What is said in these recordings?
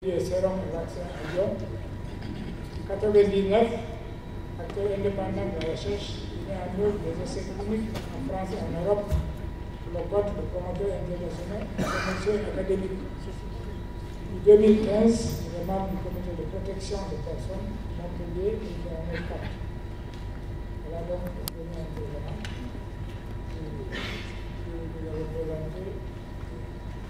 et sérum et vaccin à Lyon. 1999, acteur indépendant de la recherche, il met en œuvre des essais cliniques en France et en Europe pour le compte de promoteurs internationaux de promotion académique. En 2015, il est membre du comité de protection des personnes Montpellier et de la MECAP. Voilà donc le premier intervenant que vous avez présenté.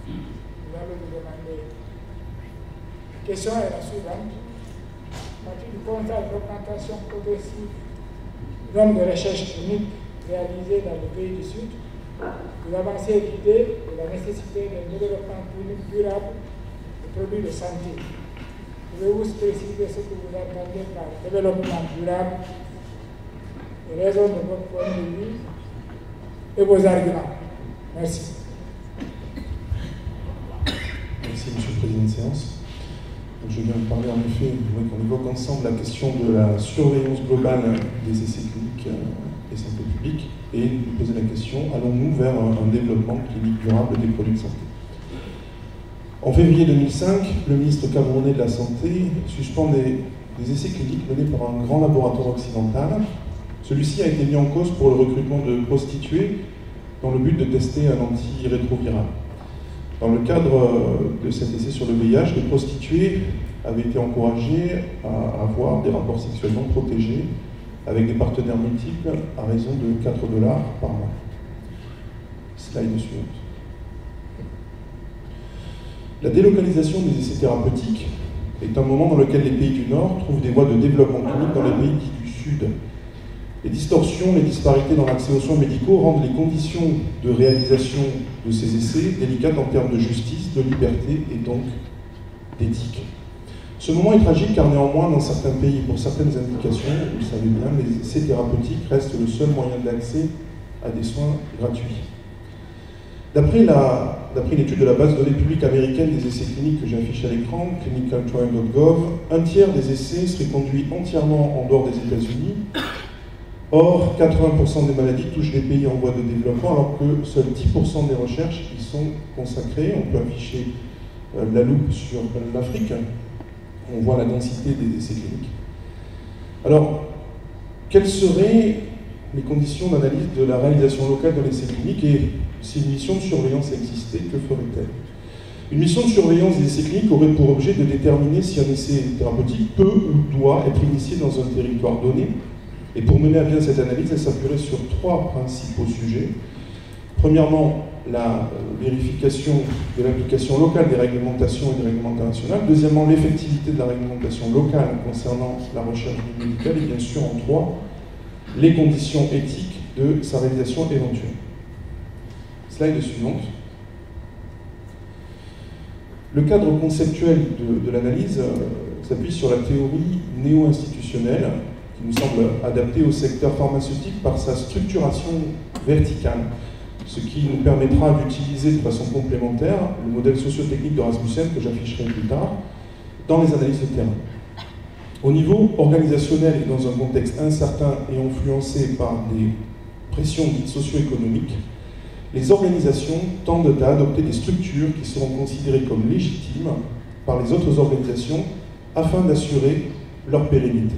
Vous allez vous demander. La question est la suivante. À partir du constat d'augmentation progressive du nombre de recherches cliniques réalisées dans les pays du Sud, vous avancez l'idée de la nécessité d'un développement clinique durable des produits de santé. Pouvez-vous préciser ce que vous entendez par développement durable, les raisons de votre point de vue et vos arguments? Merci. Merci, M. le Président de séance. Je viens de parler en effet, on évoque ensemble la question de la surveillance globale des essais cliniques et santé publique, et nous poser la question, allons-nous vers un développement clinique durable des produits de santé? En février 2005, le ministre camerounais de la Santé suspend des essais cliniques menés par un grand laboratoire occidental. Celui-ci a été mis en cause pour le recrutement de prostituées dans le but de tester un antirétroviral. Dans le cadre de cet essai sur le VIH, les prostituées avaient été encouragées à avoir des rapports sexuellement protégés avec des partenaires multiples à raison de 4 $ par mois. Slide suivante. La délocalisation des essais thérapeutiques est un moment dans lequel les pays du Nord trouvent des voies de développement clinique dans les pays du Sud. Les distorsions, les disparités dans l'accès aux soins médicaux rendent les conditions de réalisation de ces essais délicates en termes de justice, de liberté et donc d'éthique. Ce moment est tragique car néanmoins, dans certains pays, pour certaines indications, vous le savez bien, les essais thérapeutiques restent le seul moyen d'accès à des soins gratuits. D'après l'étude de la base de données publique américaine des essais cliniques que j'affiche à l'écran, clinicaltrial.gov, un tiers des essais seraient conduits entièrement en dehors des États-Unis. Or, 80% des maladies touchent des pays en voie de développement, alors que seuls 10% des recherches y sont consacrées. On peut afficher la loupe sur l'Afrique. On voit la densité des essais cliniques. Alors, quelles seraient les conditions d'analyse de la réalisation locale de l'essai clinique et si une mission de surveillance existait, que ferait-elle? Une mission de surveillance des essais cliniques aurait pour objet de déterminer si un essai thérapeutique peut ou doit être initié dans un territoire donné. Et pour mener à bien cette analyse, elle s'appuierait sur 3 principaux sujets. Premièrement, la vérification de l'application locale des réglementations et des règlements internationaux. Deuxièmement, l'effectivité de la réglementation locale concernant la recherche médicale. Et bien sûr, en 3, les conditions éthiques de sa réalisation éventuelle. Slide suivante. Le cadre conceptuel de l'analyse s'appuie sur la théorie néo-institutionnelle, qui nous semble adapté au secteur pharmaceutique par sa structuration verticale, ce qui nous permettra d'utiliser de façon complémentaire le modèle socio-technique de Rasmussen que j'afficherai plus tard dans les analyses de terrain. Au niveau organisationnel et dans un contexte incertain et influencé par des pressions dites socio-économiques, les organisations tendent à adopter des structures qui seront considérées comme légitimes par les autres organisations afin d'assurer leur pérennité.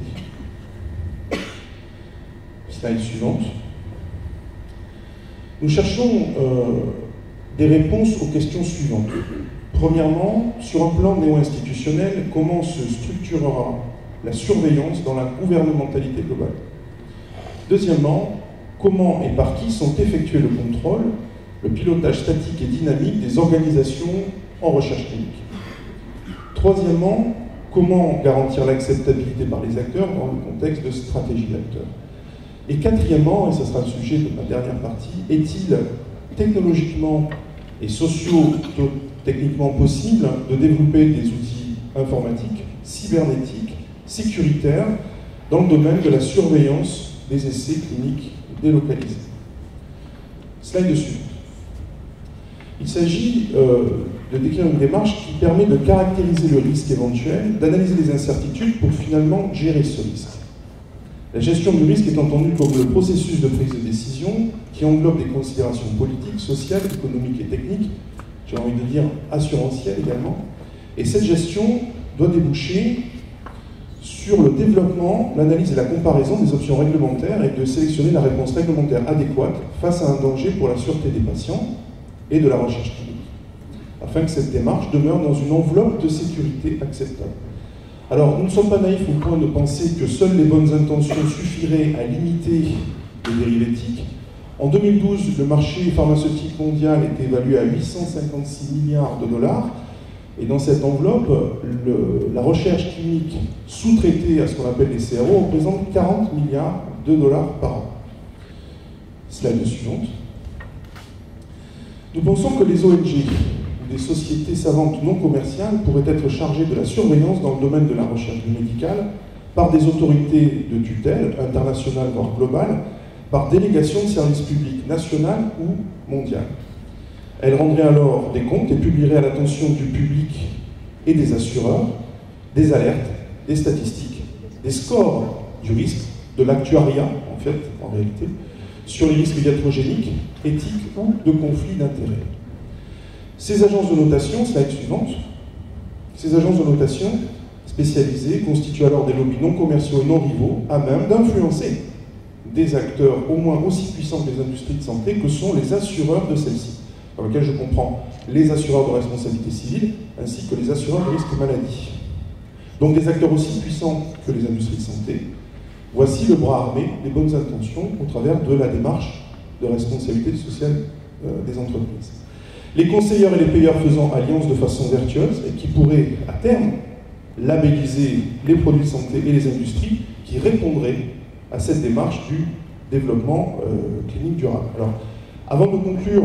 Slide suivante. Nous cherchons des réponses aux questions suivantes. Premièrement, sur un plan néo-institutionnel, comment se structurera la surveillance dans la gouvernementalité globale? Deuxièmement, comment et par qui sont effectués le contrôle, le pilotage statique et dynamique des organisations en recherche clinique? Troisièmement, comment garantir l'acceptabilité par les acteurs dans le contexte de stratégie d'acteurs? Et quatrièmement, et ce sera le sujet de ma dernière partie, est-il technologiquement et socio-techniquement possible de développer des outils informatiques, cybernétiques, sécuritaires dans le domaine de la surveillance des essais cliniques délocalisés? Slide suivante. Il s'agit de décrire une démarche qui permet de caractériser le risque éventuel, d'analyser les incertitudes pour finalement gérer ce risque. La gestion du risque est entendue comme le processus de prise de décision qui englobe des considérations politiques, sociales, économiques et techniques, j'ai envie de dire assurantielles également, Et cette gestion doit déboucher sur le développement, l'analyse et la comparaison des options réglementaires et de sélectionner la réponse réglementaire adéquate face à un danger pour la sûreté des patients et de la recherche clinique, afin que cette démarche demeure dans une enveloppe de sécurité acceptable. Alors, nous ne sommes pas naïfs au point de penser que seules les bonnes intentions suffiraient à limiter les dérives éthiques. En 2012, le marché pharmaceutique mondial était évalué à 856 milliards de dollars, et dans cette enveloppe, la recherche clinique sous-traitée à ce qu'on appelle les CRO représente 40 milliards de dollars par an. Slide suivante. Nous pensons que les ONG, ou des sociétés savantes non commerciales, pourraient être chargées de la surveillance dans le domaine de la recherche médicale par des autorités de tutelle, internationales voire globales, par délégation de services publics national ou mondial. Elle rendrait alors des comptes et publierait à l'attention du public et des assureurs des alertes, des statistiques, des scores du risque, de l'actuariat en fait, en réalité, sur les risques iatrogéniques, éthiques ou de conflits d'intérêts. Ces agences de notation, slide suivante, ces agences de notation spécialisées constituent alors des lobbies non commerciaux et non rivaux à même d'influencer des acteurs au moins aussi puissants que les industries de santé que sont les assureurs de celles-ci, dans lequel je comprends les assureurs de responsabilité civile ainsi que les assureurs de risque maladie. Donc des acteurs aussi puissants que les industries de santé. Voici le bras armé des bonnes intentions au travers de la démarche de responsabilité sociale des entreprises. Les conseilleurs et les payeurs faisant alliance de façon vertueuse et qui pourraient à terme labelliser les produits de santé et les industries qui répondraient à cette démarche du développement clinique durable. Alors, avant de conclure,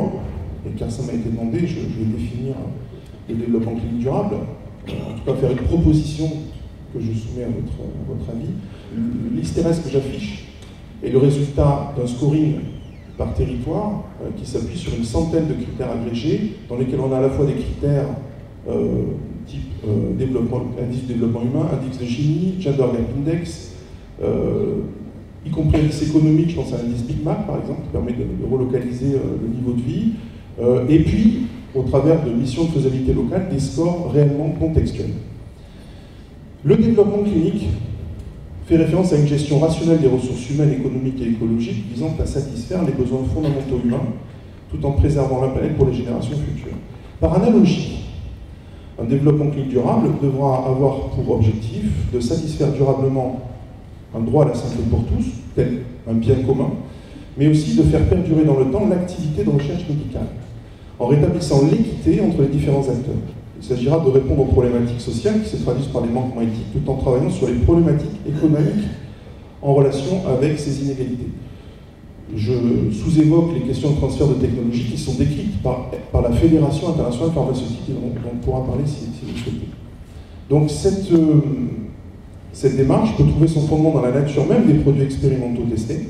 et car ça m'a été demandé, je vais définir le développement clinique durable, en tout cas faire une proposition que je soumets à votre avis. L'ISTERES que j'affiche est le résultat d'un scoring par territoire qui s'appuie sur une centaine de critères agrégés dans lesquels on a à la fois des critères type indice de développement humain, indice de Gini, Gender Gap Index, y compris indice économique, je pense à l'indice Big Mac par exemple, qui permet de relocaliser le niveau de vie, et puis au travers de missions de faisabilité locale, des scores réellement contextuels. Le développement clinique fait référence à une gestion rationnelle des ressources humaines, économiques et écologiques visant à satisfaire les besoins fondamentaux humains tout en préservant la planète pour les générations futures. Par analogie, un développement clinique durable devra avoir pour objectif de satisfaire durablement un droit à la santé pour tous, tel un bien commun, mais aussi de faire perdurer dans le temps l'activité de recherche médicale, en rétablissant l'équité entre les différents acteurs. Il s'agira de répondre aux problématiques sociales qui se traduisent par des manquements éthiques, tout en travaillant sur les problématiques économiques en relation avec ces inégalités. Je sous-évoque les questions de transfert de technologie qui sont décrites par la Fédération internationale pharmaceutique, et dont on pourra parler si vous souhaitez. Donc cette démarche peut trouver son fondement dans la nature même des produits expérimentaux testés,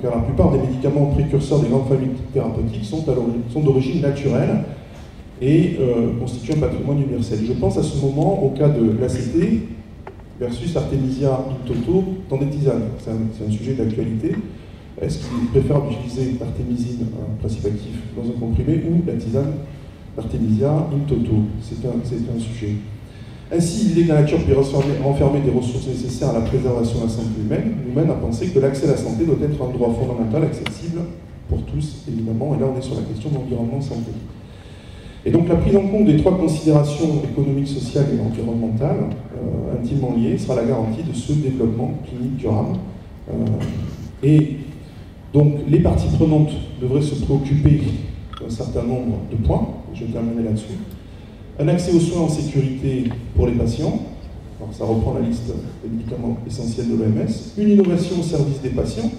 car la plupart des médicaments précurseurs des grandes familles thérapeutiques sont d'origine naturelle et constituent un patrimoine universel. Je pense à ce moment au cas de l'ACT versus Artemisia in toto dans des tisanes. C'est un sujet d'actualité. Est-ce qu'il est préférable d'utiliser l'artémisine, un principe actif, dans un comprimé, ou la tisane d'Artemisia in toto? C'est un sujet. Ainsi, l'idée que la nature peut renfermer des ressources nécessaires à la préservation de la santé humaine nous mène à penser que l'accès à la santé doit être un droit fondamental accessible pour tous, évidemment, et là on est sur la question de l'environnement santé. Et donc la prise en compte des trois considérations économiques, sociales et environnementales, intimement liées, sera la garantie de ce développement clinique durable. Et donc les parties prenantes devraient se préoccuper d'un certain nombre de points, je vais terminer là-dessus. Un accès aux soins en sécurité pour les patients, alors ça reprend la liste des médicaments essentiels de l'OMS, une innovation au service des patients,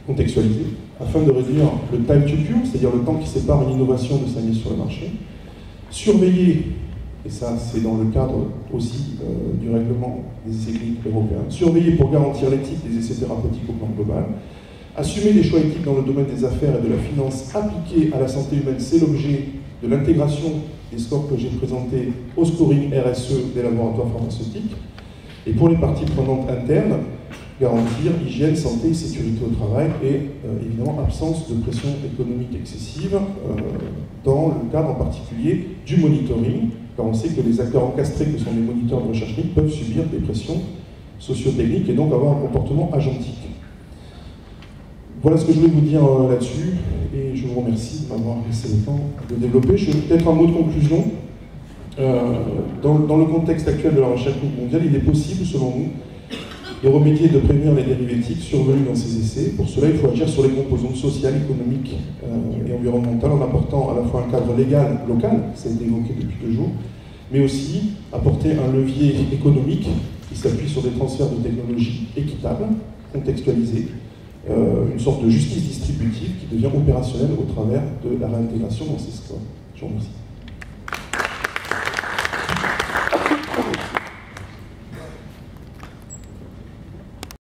contextualisée, afin de réduire le time to cure, c'est-à-dire le temps qui sépare une innovation de sa mise sur le marché, surveiller, et ça c'est dans le cadre aussi du règlement des essais cliniques européens, surveiller pour garantir l'éthique des essais thérapeutiques au plan global, assumer des choix éthiques dans le domaine des affaires et de la finance appliqués à la santé humaine, c'est l'objet de l'intégration des scores que j'ai présentés au scoring RSE des laboratoires pharmaceutiques, et pour les parties prenantes internes, garantir hygiène, santé et sécurité au travail et évidemment absence de pression économique excessive dans le cadre en particulier du monitoring car on sait que les acteurs encastrés que sont les moniteurs de recherche clinique peuvent subir des pressions socio-techniques et donc avoir un comportement agentique. Voilà ce que je voulais vous dire là-dessus, et je vous remercie de m'avoir laissé le temps de développer. Je vais peut-être un mot de conclusion. Dans le contexte actuel de la recherche clinique mondiale, il est possible, selon nous, de remédier et de prévenir les dérives éthiques survenues dans ces essais. Pour cela, il faut agir sur les composantes sociales, économiques et environnementales en apportant à la fois un cadre légal local, ça a été évoqué depuis 2 jours, mais aussi apporter un levier économique qui s'appuie sur des transferts de technologies équitables, contextualisés, une sorte de justice distributive qui devient opérationnelle au travers de la réintégration dans ces scores. Je vous remercie.